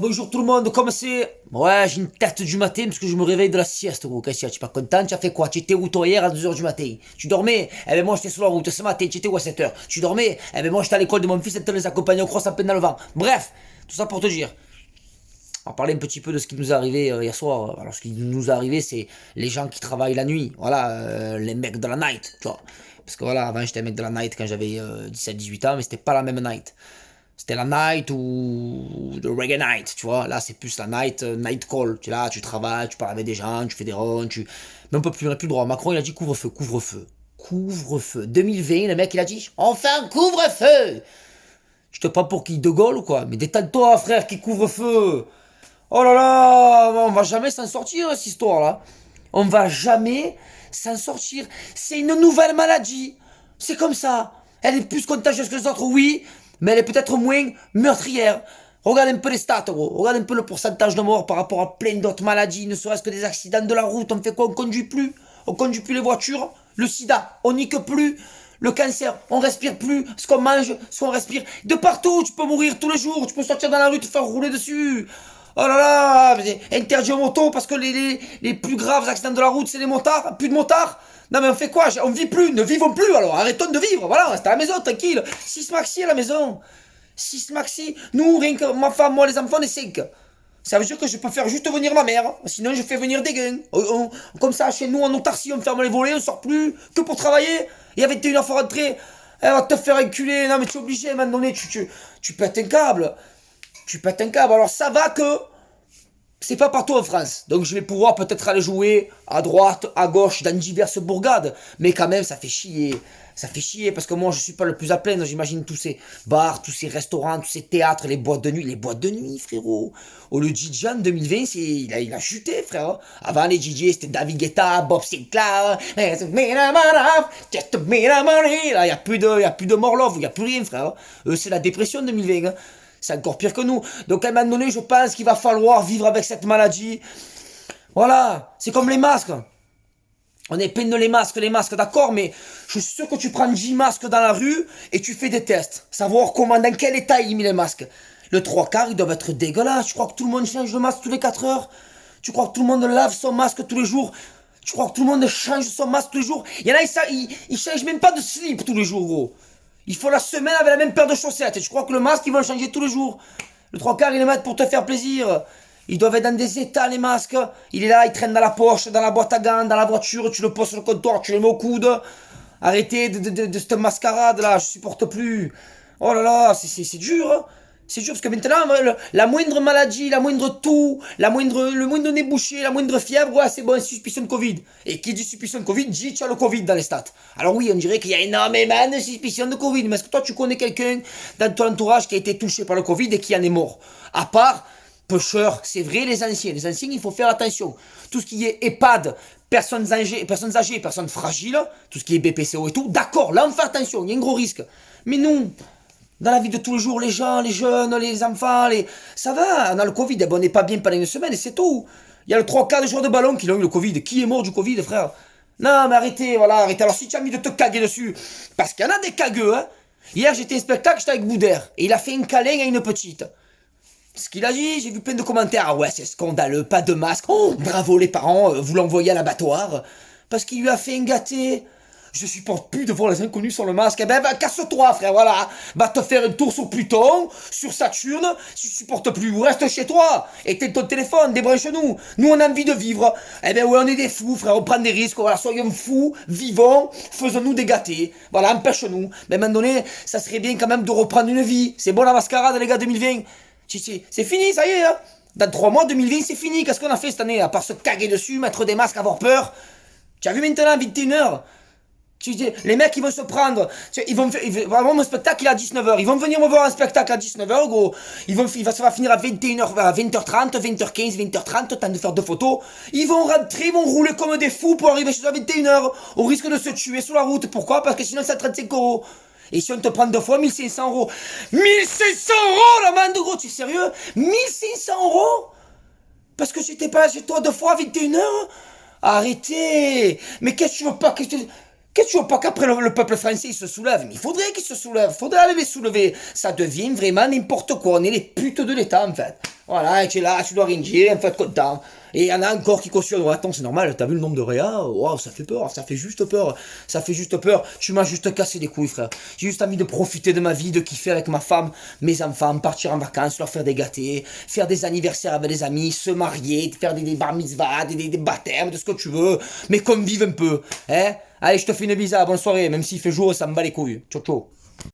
bonjour tout le monde, comment c'est? Ouais, j'ai une tête du matin parce que je me réveille de la sieste, gros. Qu'est-ce qu'il y a? Tu es pas content? Tu as fait quoi? Tu étais où toi hier à 2h du matin? Tu dormais? Eh ben moi j'étais sur la route ce matin, tu étais où à 7h? Tu dormais? Eh ben moi j'étais à l'école de mon fils, elle te les accompagnait au cross à peine dans le vent. Bref, tout ça pour te dire. On va parler un petit peu de ce qui nous est arrivé hier soir. Alors ce qui nous est arrivé, c'est les gens qui travaillent la nuit. Voilà, les mecs de la night, tu vois. Parce que voilà, avant j'étais un mec de la night quand j'avais 17-18 ans, mais c'était pas la même night. C'était la night ou le reggae night, tu vois. Là, c'est plus la night, night call. Tu es là, tu travailles, tu parles avec des gens, tu fais des ronds, tu... Mais on peut plus, on n'a plus le droit. Macron, il a dit couvre-feu, couvre-feu. Couvre-feu. 2020, le mec, il a dit, on fait un couvre-feu. Je te prends pour qui, De Gaulle ou quoi? Mais détale-toi, frère, qui couvre-feu. Oh là là, on va jamais s'en sortir, cette histoire-là. On va jamais s'en sortir. C'est une nouvelle maladie. C'est comme ça. Elle est plus contagieuse que les autres, oui, mais elle est peut-être moins meurtrière. Regarde un peu les stats, gros. Regarde un peu le pourcentage de morts par rapport à plein d'autres maladies, ne serait-ce que des accidents de la route. On fait quoi? On conduit plus. On conduit plus les voitures. Le sida, on nique plus. Le cancer, on respire plus. Ce qu'on mange, ce qu'on respire. De partout, tu peux mourir tous les jours. Tu peux sortir dans la rue, te faire rouler dessus. Oh là là, interdit aux motos parce que les plus graves accidents de la route, c'est les motards. Plus de motards. Non mais on fait quoi? On vit plus, ne vivons plus alors, arrêtons de vivre, voilà, on reste à la maison, tranquille. 6 maxi à la maison. 6 maxi. Nous, rien que ma femme, moi, les enfants, on est 5. Ça veut dire que je peux faire juste venir ma mère, sinon je fais venir des gains. Comme ça, chez nous, en autarcie, on ferme les volets, on sort plus, que pour travailler. Et à 21h, faut rentrer. Elle va te faire enculer, non mais tu es obligé à un moment donné, tu pètes un câble. Tu pètes un câble, alors ça va que... C'est pas partout en France, donc je vais pouvoir peut-être aller jouer à droite, à gauche, dans diverses bourgades, mais quand même ça fait chier, parce que moi je suis pas le plus à plaindre, j'imagine tous ces bars, tous ces restaurants, tous ces théâtres, les boîtes de nuit frérot. Oh, le DJ en 2020, il a chuté frère, avant les DJ c'était David Guetta, Bob Sinclair, là il y a plus de Morlov, il y a plus rien frère, c'est la dépression 2020, hein. C'est encore pire que nous. Donc à un moment donné, je pense qu'il va falloir vivre avec cette maladie. Voilà, c'est comme les masques. On est plein de les masques, d'accord, mais je suis sûr que tu prends 10 masques dans la rue et tu fais des tests. Savoir dans quel état il met les masques. Le 3/4, ils doivent être dégueulasses. Tu crois que tout le monde change de masque tous les 4 heures? Tu crois que tout le monde lave son masque tous les jours? Tu crois que tout le monde change son masque tous les jours? Il y en a, ils changent même pas de slip tous les jours, gros. Il faut la semaine avec la même paire de chaussettes. Et tu crois que le masque, ils vont le changer tous les jours? Le 3/4, ils le mettent pour te faire plaisir. Ils doivent être dans des états, les masques. Il est là, il traîne dans la poche, dans la boîte à gants, dans la voiture. Tu le poses sur le comptoir, tu le mets au coude. Arrêtez de cette mascarade, là. Je supporte plus. Oh là là, c'est dur, hein. C'est dur parce que maintenant, la moindre maladie, la moindre toux, le moindre nez bouché, la moindre fièvre, ouais, c'est bon, suspicion de Covid. Et qui dit suspicion de Covid, dit tu as le Covid dans les stats. Alors oui, on dirait qu'il y a énormément de suspicions de Covid, mais est-ce que toi tu connais quelqu'un dans ton entourage qui a été touché par le Covid et qui en est mort? À part, pêcheurs, c'est vrai, les anciens, il faut faire attention. Tout ce qui est EHPAD, personnes âgées, personnes fragiles, tout ce qui est BPCO et tout, d'accord, là on fait attention, il y a un gros risque. Mais nous... Dans la vie de tous les jours, les gens, les jeunes, les enfants, ça va, on a le Covid, on n'est pas bien pendant une semaine et c'est tout. Il y a le 3/4 des joueurs de ballon qui ont eu le Covid. Qui est mort du Covid, frère? Non, mais arrêtez, voilà, arrêtez. Alors si tu as envie de te caguer dessus, parce qu'il y en a des cagueux, hein. Hier, j'étais un spectacle, j'étais avec Boudère, et il a fait un câlin à une petite. Ce qu'il a dit, j'ai vu plein de commentaires. Ah ouais, c'est scandaleux, pas de masque. Oh, bravo les parents, vous l'envoyez à l'abattoir. Parce qu'il lui a fait un gâté. Je supporte plus de voir les inconnus sur le masque. Eh ben, casse-toi, frère, voilà. Va te faire un tour sur Pluton, sur Saturne. Si tu supportes plus, reste chez toi. Éteins ton téléphone, débranche-nous. Nous, on a envie de vivre. Eh ben, ouais, on est des fous, frère. On prend des risques. Voilà, soyons fous, vivons, faisons-nous des gâtés. Voilà, empêche-nous. Mais à un moment donné, ça serait bien quand même de reprendre une vie. C'est bon la mascarade, les gars, 2020. C'est fini, ça y est, hein. Dans 3 mois, 2020, c'est fini. Qu'est-ce qu'on a fait cette année? À part se caguer dessus, mettre des masques, avoir peur. Tu as vu maintenant, 21h? Les mecs, ils vont se prendre. Vraiment, mon spectacle, il est à 19h. Ils vont venir me voir un spectacle à 19h, gros. Ça va finir à 21h, à 20h30, 20h15, 20h30, temps de faire 2 photos. Ils vont rentrer, ils vont rouler comme des fous pour arriver chez eux à 21h. Au risque de se tuer sur la route. Pourquoi? Parce que sinon, c'est à 35€. Et si on te prend 2 fois, 1500€. 1500€ l'amende, gros, tu es sérieux? 1500€? Parce que j'étais pas chez toi 2 fois à 21h? Arrêtez! Mais qu'est-ce que tu veux pas que Qu'est-ce que tu veux pas qu'après le peuple français il se soulève? Mais il faudrait qu'il se soulève, faudrait aller les soulever. Ça devient vraiment n'importe quoi, on est les putes de l'État en fait. Voilà, et tu es là, tu dois rien dire, en fait content. Et il y en a encore qui cautionnent. Oh, attends, c'est normal, t'as vu le nombre de réa? Waouh, ça fait peur, ça fait juste peur. Ça fait juste peur. Tu m'as juste cassé les couilles, frère. J'ai juste envie de profiter de ma vie, de kiffer avec ma femme, mes enfants, partir en vacances, leur faire des gâtés, faire des anniversaires avec des amis, se marier, faire des bar mitzvahs, des baptêmes, de ce que tu veux. Mais convive un peu, hein? Allez, je te fais une bise, bonne soirée. Même s'il fait jour, ça me bat les couilles. Ciao, ciao.